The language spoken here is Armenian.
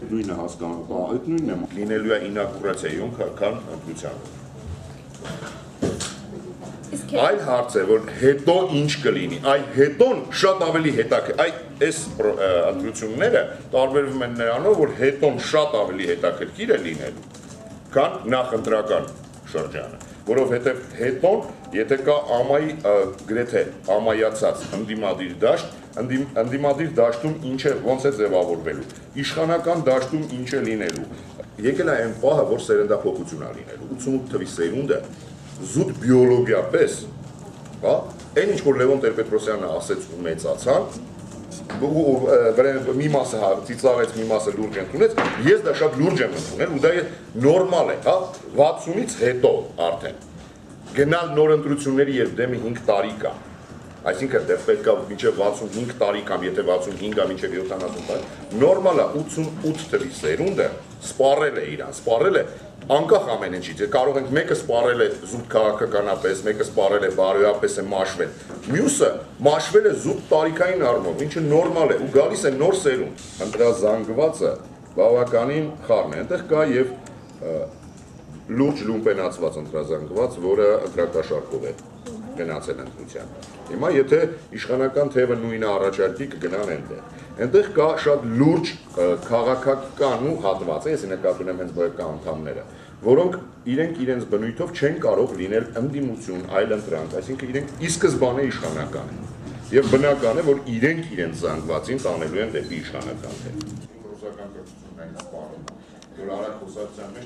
Նույնը հասկանում, այդ նույնն է։ Լինելու է ինակուրացիայում, քան ընտրության։ Այլ հարց է, որ հետո ինչ կլինի, այ հետոն շատ ավելի այս ընտրությունները տարբերվում են նրանով, որ հետոն շատ ավելի հետաքրքիր է լինելու, քան նախընտրական շրջանը, որովհետև հետոն, եթե կա ամայի գրեթե ամայացած ընդդիմադիր դաշտ, ընդդիմադիր դաշտում ինչ է, ոնց է ձևավորվելու, իշխանական դաշտում ինչ է լինելու, եկել է այն պահը, որ սերնդափոխություն է լինելու, 88 թվի սերունդը զուտ բիոլոգիա պես, այն ինչ որ Լևոն Տեր-Պետրոսյանը ասեց ու մեծացան, մի մասը ծիծաղեց, մի մասը լուրջ ընդունեց, ես դա շատ լուրջ եմ ընդունել ու դա նորմալ է, 60-ից հետո արդեն, գնալ նոր ընտրությունների, երբ դեմի 5 տարի կա, այսինքն դեռ պետք է մինչև 65 տարի կամ եթե 65-ա մինչև 70 տարի, նորմալ է 88 թվի սերունդը սպառել է իրան, սպառել է անկախ ամեն ինչից, կարող ենք մեկը սպառել է զուտ քաղաքականապես, մեկը սպառել է բարոյապես է մաշվել, մյուսը մաշվել է զուտ տարիքային առումով, ինչը նորմալ է ու գալիս է նոր սերունդ, ընտրազանգվածը բավականին խառն է, այնտեղ կա եւ լուրջ լումպենացված ընտրազանգված, որը ընտրակաշառքով է գնացել ընտրության։ Հիմա եթե իշխանական թևը նույնը առաջարկի կգնան այնտեղ կա շատ լուրջ քաղաքական ու հատված է, ես նկատի ունեմ հենց ԲԿ անդամները, որոնք իրենք իրենց բնույթով չեն կարող լինել ընդդիմություն, այլ ընտրանք, այսինքն իրենք ի սկզբանե իշխանական են։ Եվ բնական է, որ իրենք իրենց զանգվածին տանելու են դեպի իշխանական թև։ Ռուսական կրթությունն այն սպառում, որ Արաքոսացիան մեջ